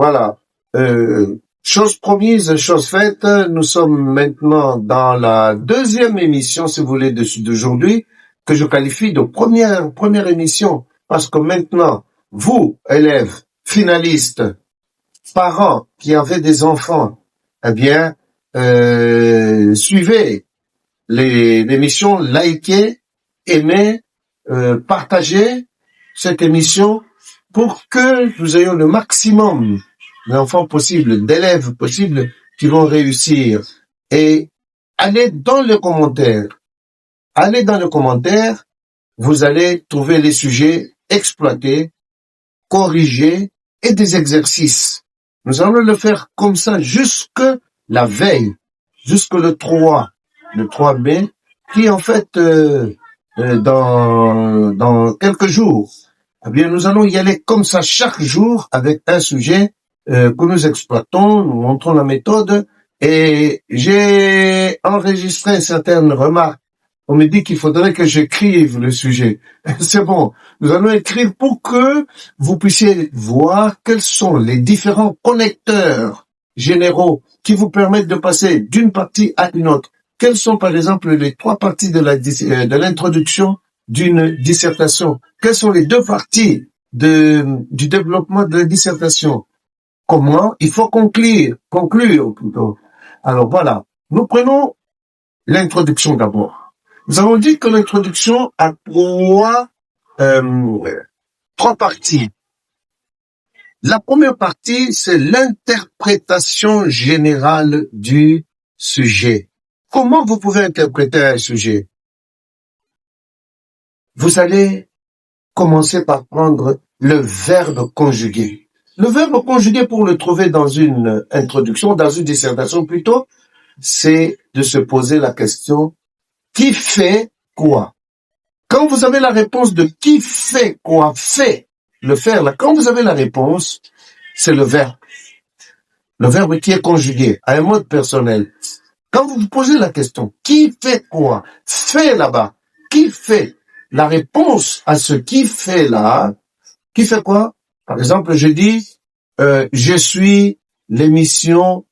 Voilà. Chose promise, chose faite. Nous sommes maintenant dans la deuxième émission, si vous voulez, d'aujourd'hui, que je qualifie de première émission. Parce que maintenant, vous, élèves, finalistes, parents qui avaient des enfants, eh bien, suivez l'émission, likez, aimez, partagez cette émission pour que nous ayons le maximum d'enfants possibles, d'élèves possibles qui vont réussir. Et allez dans les commentaires. Allez dans les commentaires, vous allez trouver les sujets exploités, corrigés et des exercices. Nous allons le faire comme ça jusque la veille, jusque le 3 mai, qui en fait dans quelques jours. Eh bien, nous allons y aller comme ça chaque jour avec un sujet que nous exploitons, nous montrons la méthode, et j'ai enregistré certaines remarques. On me dit qu'il faudrait que j'écrive le sujet. C'est bon, nous allons écrire pour que vous puissiez voir quels sont les différents connecteurs généraux qui vous permettent de passer d'une partie à une autre. Quelles sont, par exemple, les 3 parties de l'introduction d'une dissertation? Quelles sont les 2 parties du développement de la dissertation? Comment il faut conclure plutôt. Alors voilà, nous prenons l'introduction d'abord. Nous avons dit que l'introduction a 3 parties. La première partie, c'est l'interprétation générale du sujet. Comment vous pouvez interpréter un sujet? Vous allez commencer par prendre le verbe conjugué. Le verbe conjugué, pour le trouver dans une introduction, dans une dissertation plutôt, c'est de se poser la question « qui fait quoi ?» Quand vous avez la réponse de « qui fait quoi ?» fait, le faire là, quand vous avez la réponse, c'est le verbe. Le verbe qui est conjugué à un mode personnel. Quand vous vous posez la question « qui fait quoi ?» fait là-bas, qui fait? La réponse à ce qui fait là, qui fait quoi? Par exemple, je dis je suis l'émission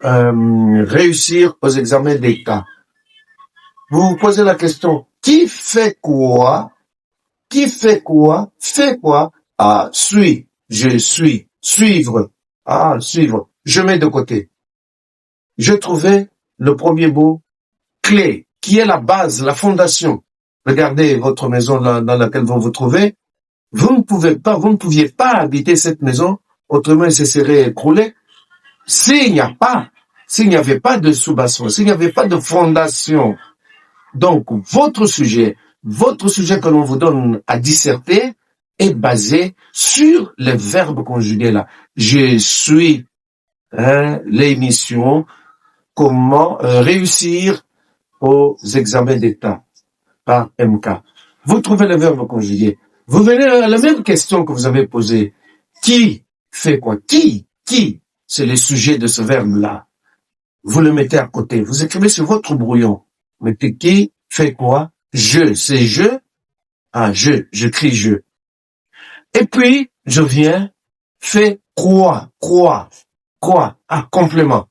réussir aux examens d'État. Vous vous posez la question qui fait quoi? Qui fait quoi? Fait quoi? Ah, suis, je suis, suivre. Ah, suivre. Je mets de côté. Je trouvais le premier mot clé, qui est la base, la fondation. Regardez votre maison dans laquelle vous vous trouvez. Vous ne pouviez pas habiter cette maison, autrement elle se serait écroulée. S'il n'y avait pas de sous-bastion, s'il n'y avait pas de fondation. Donc, votre sujet que l'on vous donne à disserter est basé sur les verbes conjugués là. Je suis l'émission comment réussir aux examens d'État par MK. Vous trouvez le verbe conjugué. Vous venez à la même question que vous avez posée. Qui fait quoi? Qui? C'est le sujet de ce verbe-là. Vous le mettez à côté. Vous écrivez sur votre brouillon. Mettez qui fait quoi? Je, c'est je. Ah, je crie je. Et puis, je viens, fait quoi? Ah, complément.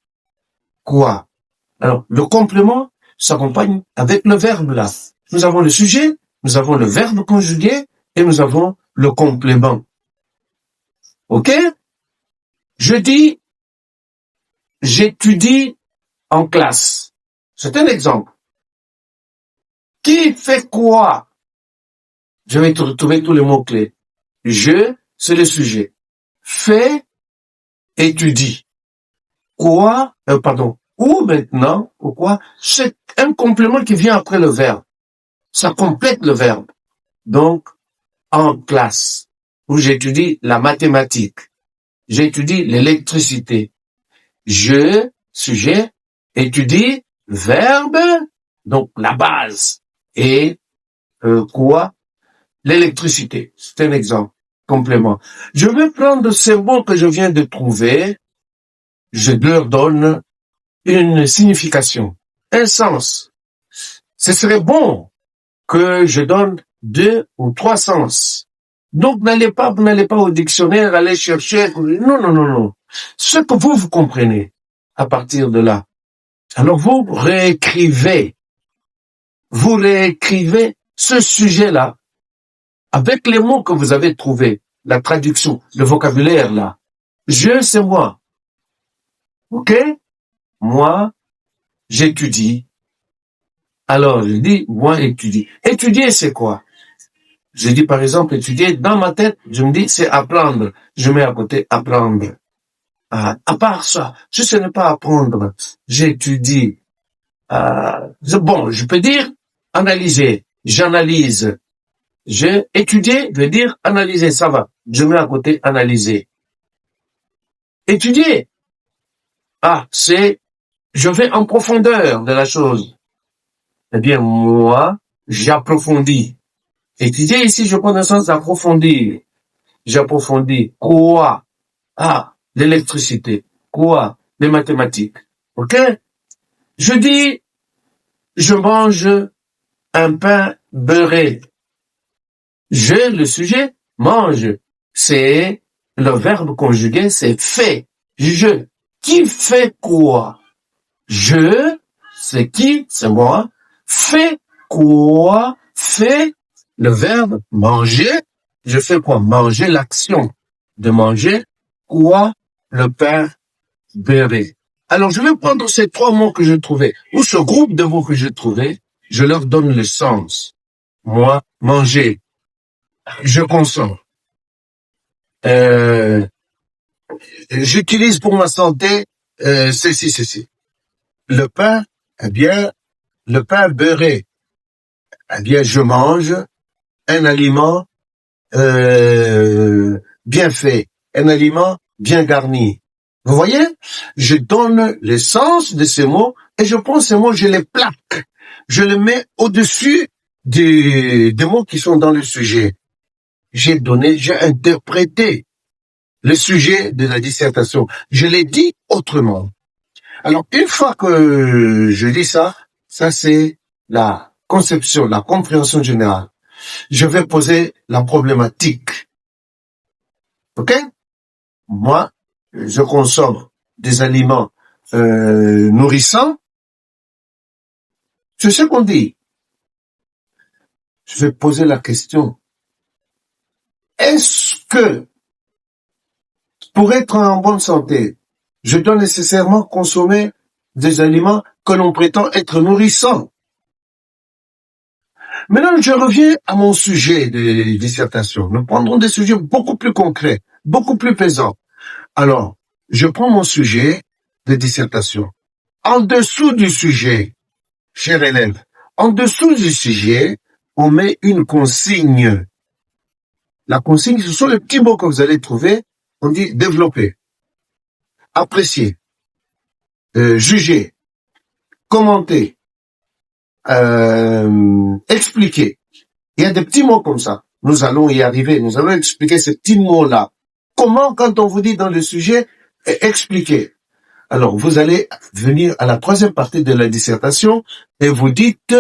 Quoi? Alors, le complément s'accompagne avec le verbe là. Nous avons le sujet, nous avons le verbe conjugué et nous avons le complément. Ok? Je dis, j'étudie en classe. C'est un exemple. Qui fait quoi? Je vais trouver tous les mots-clés. Je, c'est le sujet. Fait, étudie. Quoi? Où maintenant? Pourquoi? C'est un complément qui vient après le verbe. Ça complète le verbe. Donc, en classe, où j'étudie la mathématique. J'étudie l'électricité. Je, sujet, étudie, verbe, donc la base. Et quoi? L'électricité. C'est un exemple, complément. Je vais prendre ces mots que je viens de trouver, je leur donne une signification, un sens. Ce serait bon que je donne 2 ou 3 sens. Donc, vous n'allez pas au dictionnaire, aller chercher. Non. Ce que vous comprenez à partir de là, alors vous réécrivez ce sujet-là avec les mots que vous avez trouvés, la traduction, le vocabulaire là. Je, c'est moi. OK? Moi, j'étudie. Alors, je dis, moi, étudie. Étudier, c'est quoi? Je dis, par exemple, étudier. Dans ma tête, je me dis, c'est apprendre. Je mets à côté apprendre. À part ça, je sais ne pas apprendre. J'étudie. Bon, je peux dire analyser. J'analyse. J'ai étudié veut dire analyser. Ça va. Je mets à côté analyser. Étudier. C'est je vais en profondeur de la chose. Eh bien, moi, j'approfondis. Étudier ici, je prends le sens d'approfondir. J'approfondis. Quoi? L'électricité. Quoi? Les mathématiques. OK? Je dis, je mange un pain beurré. Le sujet, mange. C'est le verbe conjugué, c'est fait. Je. Qui fait quoi? Je, c'est qui? C'est moi. Fait quoi? Fait le verbe manger. Je fais quoi? Manger, l'action de manger. Quoi? Le pain beurré. Alors, je vais prendre ces trois mots que j'ai trouvés, ou ce groupe de mots que j'ai trouvés, je leur donne le sens. Moi, manger. Je consomme. J'utilise pour ma santé ceci. Le pain, le pain beurré. Je mange un aliment bien fait, un aliment bien garni. Vous voyez? Je donne l'essence de ces mots et je prends ces mots, je les plaque. Je les mets au-dessus des mots qui sont dans le sujet. J'ai interprété le sujet de la dissertation. Je l'ai dit autrement. Alors, une fois que je dis ça c'est la conception, la compréhension générale. Je vais poser la problématique. OK? Moi, je consomme des aliments nourrissants. C'est ce qu'on dit. Je vais poser la question. Est-ce que, pour être en bonne santé, je dois nécessairement consommer des aliments que l'on prétend être nourrissants? Maintenant, je reviens à mon sujet de dissertation. Nous prendrons des sujets beaucoup plus concrets, beaucoup plus pesants. Alors, je prends mon sujet de dissertation. En dessous du sujet, cher élève, en dessous du sujet, on met une consigne. La consigne, ce sont les petits mots que vous allez trouver. On dit développer, apprécier, juger, commenter, expliquer. Il y a des petits mots comme ça. Nous allons y arriver. Nous allons expliquer ces petits mots-là. Comment, quand on vous dit dans le sujet, expliquer. Alors, vous allez venir à la troisième partie de la dissertation et vous dites,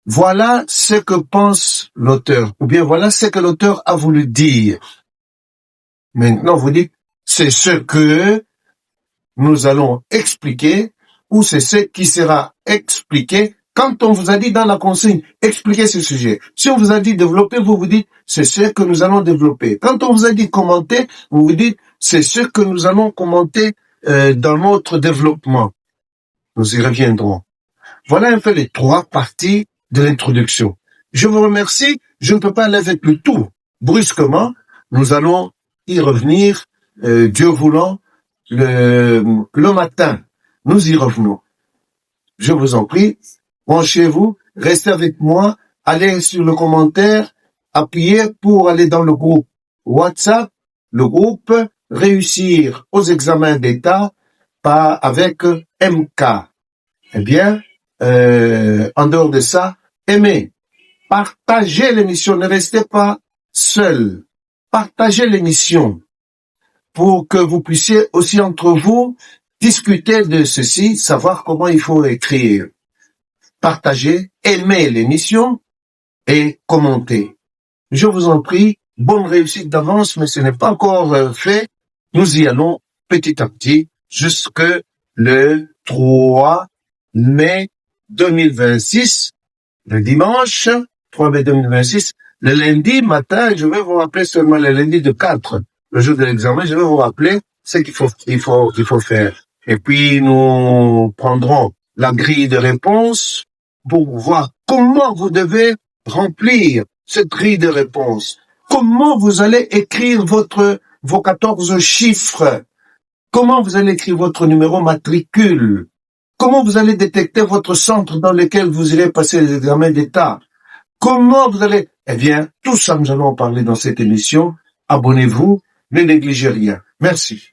voilà ce que pense l'auteur, ou bien voilà ce que l'auteur a voulu dire. Maintenant, vous dites, c'est ce que nous allons expliquer, ou c'est ce qui sera expliqué quand on vous a dit dans la consigne, expliquez ce sujet. Si on vous a dit développer, vous vous dites, c'est ce que nous allons développer. Quand on vous a dit commenter, vous vous dites, c'est ce que nous allons commenter dans notre développement. Nous y reviendrons. Voilà un peu les trois parties de l'introduction. Je vous remercie. Je ne peux pas aller avec le tout brusquement. Nous allons y revenir, Dieu voulant, le matin. Nous y revenons. Je vous en prie, branchez-vous, restez avec moi, allez sur le commentaire, appuyez pour aller dans le groupe WhatsApp, le groupe Réussir aux examens d'État avec MK. Eh bien, en dehors de ça, aimez, partagez l'émission, ne restez pas seul. Partagez l'émission pour que vous puissiez aussi entre vous discuter de ceci, savoir comment il faut écrire. Partagez, aimez l'émission et commentez. Je vous en prie, bonne réussite d'avance, mais ce n'est pas encore fait. Nous y allons petit à petit jusque le 3 mai 2026, le dimanche 3 mai 2026. Le lundi matin, je vais vous rappeler seulement le lundi de 4, le jour de l'examen, je vais vous rappeler ce qu'il faut faire. Et puis, nous prendrons la grille de réponse pour voir comment vous devez remplir cette grille de réponse. Comment vous allez écrire vos 14 chiffres. Comment vous allez écrire votre numéro matricule. Comment vous allez détecter votre centre dans lequel vous irez passer les examens d'État. Comment vous allez... Eh bien, tout ça, nous allons en parler dans cette émission. Abonnez-vous, ne négligez rien. Merci.